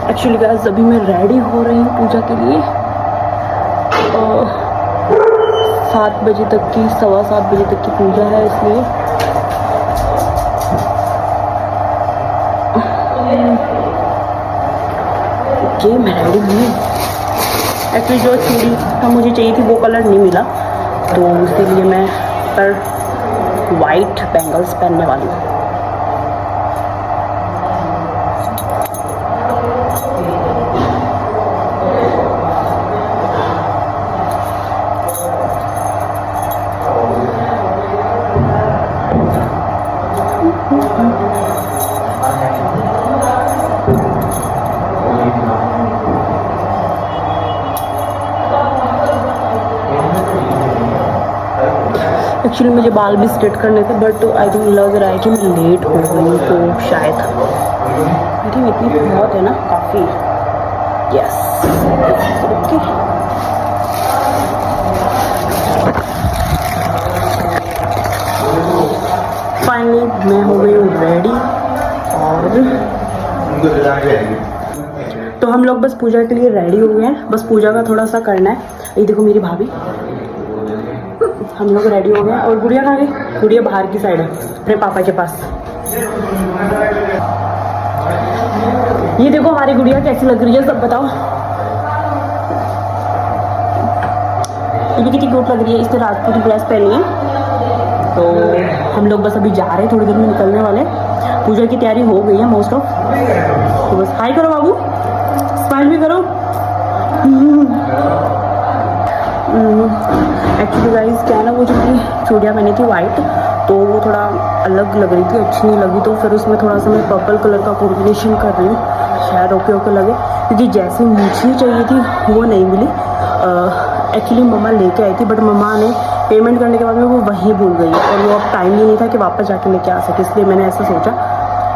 Actually guys अभी मैं ready हो रही हूँ पूजा के लिए। 7 बजे तक की, 7:15 बजे तक की पूजा है, इसलिए ओके मैं रेडी हूँ। एक्चुअली जो चूड़ी का मुझे चाहिए थी वो कलर नहीं मिला, तो इसीलिए मैं पर वाइट बैंगल्स पहनने वाली हूँ। एक्चुअली मुझे बाल भी स्ट्रेट करने थे, बट आई थिंक लग रहा है कि मैं लेट हो गई, तो शायद आई थिंक इतनी बहुत है ना, काफ़ी। Yes okay. फाइनली मैं हो गई हूँ रेडी, और तो हम लोग बस पूजा के लिए रेडी हो गए हैं। बस पूजा का थोड़ा सा करना है। ये देखो मेरी भाभी, हम लोग रेडी हो गए। और गुड़िया कहाँ गई? गुड़िया बाहर की साइड है अपने पापा के पास। ये देखो हमारी गुड़िया कैसी लग रही है, सब बताओ। ये भी कितनी क्यूट लग रही है। इसने राजपूती ड्रेस पहनी है। तो हम लोग बस अभी जा रहे हैं, थोड़ी देर में निकलने वाले। पूजा की तैयारी हो गई है मोस्ट ऑफ। तो बस हाय करो बाबू, स्माइल भी करो। एक्चुअली गाइस क्या है ना, वो जो मैंने चूड़ियाँ पहनी थी वाइट, तो वो थोड़ा अलग लग रही थी, अच्छी नहीं लगी। तो फिर उसमें थोड़ा सा मैं पर्पल कलर का कॉम्बिनेशन कर रही हूँ, शायद ओके लगे। क्योंकि जैसी मुझे चाहिए थी वो नहीं मिली। एक्चुअली मम्मा लेके आई थी, बट मम्मा ने पेमेंट करने के बाद में वो वहीं भूल गई, और वो अब टाइम ही नहीं था कि वापस जाके लेके आ सके, इसलिए मैंने ऐसा सोचा।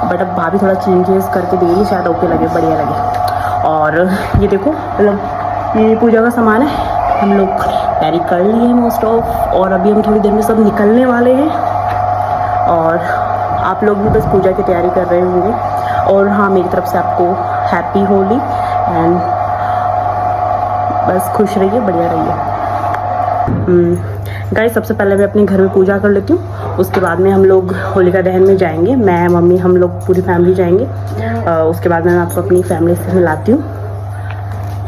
बट अब भाभी थोड़ा चेंजेस करके देगी, शायद ओके लगे, बढ़िया लगे। और ये देखो, मतलब ये पूजा का सामान है, हम लोग तैयारी कर ली है मोस्ट ऑफ, और अभी हम थोड़ी देर में सब निकलने वाले हैं। और आप लोग भी बस पूजा की तैयारी कर रहे होंगे। और हाँ, मेरी तरफ से आपको हैप्पी होली, एंड बस खुश रहिए, बढ़िया रहिए। गाइस सबसे पहले मैं अपने घर में पूजा कर लेती हूँ, उसके बाद में हम लोग होलिका दहन में जाएंगे। मैं, मम्मी, हम लोग पूरी फैमिली जाएंगे। उसके बाद मैं आपको अपनी फैमिली से मिलाती हूँ।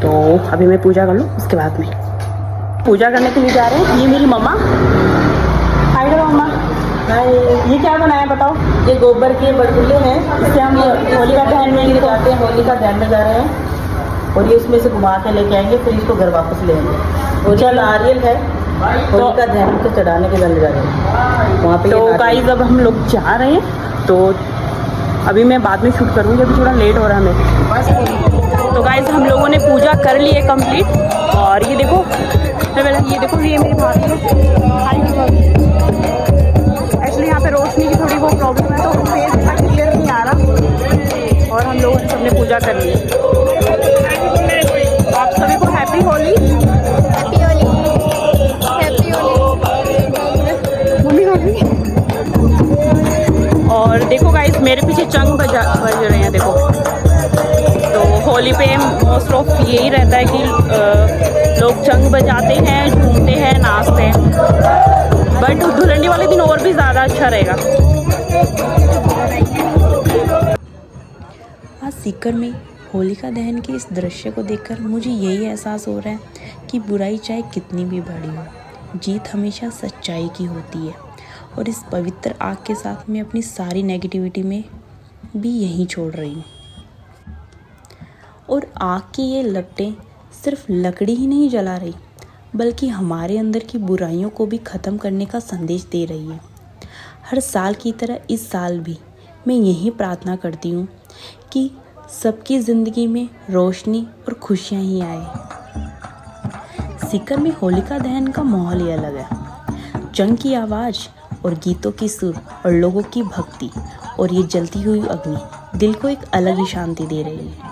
तो अभी मैं पूजा कर लूँ, उसके बाद में पूजा करने के लिए जा रहे हैं। ये मेरी मम्मा, हाय करो मम्मा। हाय। ये क्या बनाया बताओ? ये गोबर के बड़गुल्ले हैं, इससे हम होलिका दहन में जाते हैं, होलिका दहन में जा रहे हैं। और ये उसमें से घुमा के लेके आएंगे, फिर इसको घर वापस ले आएंगे। और चल नारियल है, होलिका दहन को चढ़ाने के लिए जा रहे हैं वहाँ पे। तो गाइस अब हम लोग जा रहे हैं, तो अभी मैं बाद में शूट करूँगी, अभी थोड़ा लेट हो रहा है हमें। तो गाइस हम लोगों ने पूजा कर ली है कंप्लीट। और ये देखो, ये देखो, ये मेरी भाभी है। एक्चुअली यहाँ पे रोशनी की थोड़ी वो प्रॉब्लम है, तो फेस इतना क्लियर नहीं आ रहा। और हम लोगों ने सबने पूजा कर ली है। आप सभी को happy Holi. Happy Holi, happy Holi. Mummy Holi. और देखो गाइस मेरे पीछे चंग बज रहे हैं, देखो। तो होली पे मोस्ट ऑफ यही रहता है कि लोग चंग बजाते हैं, झूमते हैं, नाचते हैं। बट धुलंडी वाले दिन और भी ज़्यादा अच्छा रहेगा। आज सीकर में होलिका दहन के इस दृश्य को देखकर मुझे यही एहसास हो रहा है कि बुराई चाहे कितनी भी बड़ी हो, जीत हमेशा सच्चाई की होती है। और इस पवित्र आग के साथ मैं अपनी सारी नेगेटिविटी में भी यहीं छोड़ रही हूँ। और आग की ये लपटें सिर्फ लकड़ी ही नहीं जला रही, बल्कि हमारे अंदर की बुराइयों को भी ख़त्म करने का संदेश दे रही है। हर साल की तरह इस साल भी मैं यही प्रार्थना करती हूँ कि सबकी ज़िंदगी में रोशनी और खुशियाँ ही आए। सीकर में होलिका दहन का माहौल ही अलग है। चंग की आवाज़ और गीतों की सुर और लोगों की भक्ति और ये जलती हुई अग्नि दिल को एक अलग ही शांति दे रही है।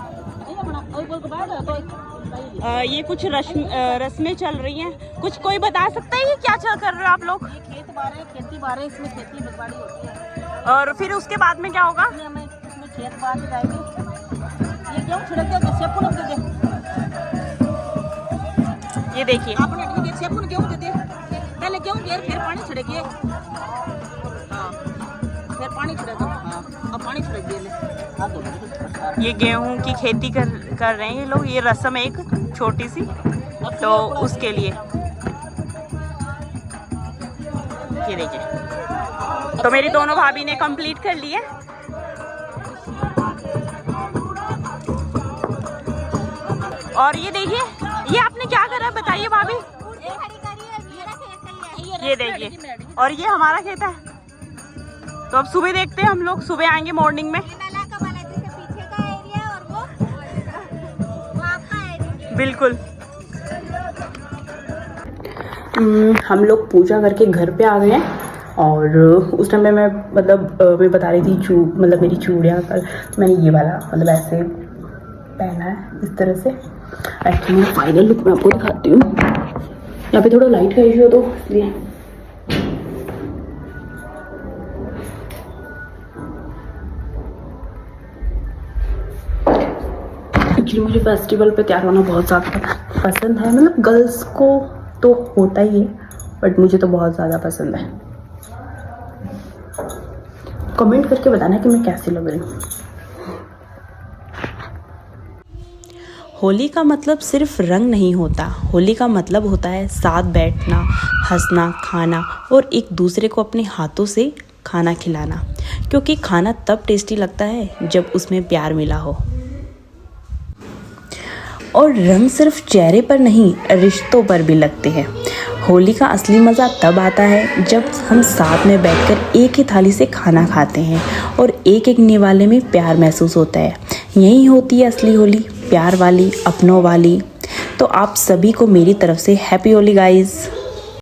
ये कुछ रस्में चल रही हैं, कुछ कोई बता सकता है ये क्या चल कर रहे हो आप लोग? खेत बारे, खेती बारे, इसमें खेती बाड़ी होती है। और फिर उसके बाद में क्या होगा? इसमें खेत बारे जाएंगे। ये क्यों छिड़क देखिए आपने अपनी गेट से अपन गेहूं दे दे पहले गेहूं घेर फिर पानी छिड़के हां फिर पानी छिड़क हां अब पानी छिड़क दे ले हां तो ये गेहूं की खेती कर रहे हैं ये लोग। ये रस्म है एक छोटी सी, तो उसके लिए ये देखिए। तो मेरी दोनों भाभी ने कंप्लीट कर ली है। और ये देखिए, ये आपने क्या करा बताइए भाभी। ये देखिए, और ये हमारा खेत है। तो अब सुबह देखते हैं हम लोग, सुबह आएंगे मॉर्निंग में। बिल्कुल। हम लोग पूजा करके घर पे आ गए हैं और उस टाइम में मैं मैं बता रही थी मतलब मेरी चूड़ियाँ कल मैंने ये वाला मतलब ऐसे पहना है इस तरह से। एक्चुअली फाइनल लुक मैं आपको दिखाती हूँ। यहाँ पे थोड़ा लाइट का इशू है तो इसलिए एक्चुअली मुझे फेस्टिवल पे तैयार होना बहुत ज़्यादा पसंद है। मतलब गर्ल्स को तो होता ही है बट मुझे तो बहुत ज़्यादा पसंद है। कमेंट करके बताना कि मैं कैसी लग रही हूँ। होली का मतलब सिर्फ रंग नहीं होता, होली का मतलब होता है साथ बैठना, हंसना, खाना और एक दूसरे को अपने हाथों से खाना खिलाना, क्योंकि खाना तब टेस्टी लगता है जब उसमें प्यार मिला हो। और रंग सिर्फ चेहरे पर नहीं, रिश्तों पर भी लगते हैं। होली का असली मज़ा तब आता है जब हम साथ में बैठकर एक ही थाली से खाना खाते हैं और एक एक निवाले में प्यार महसूस होता है। यही होती है असली होली, प्यार वाली, अपनों वाली। तो आप सभी को मेरी तरफ से हैप्पी होली गाइज़।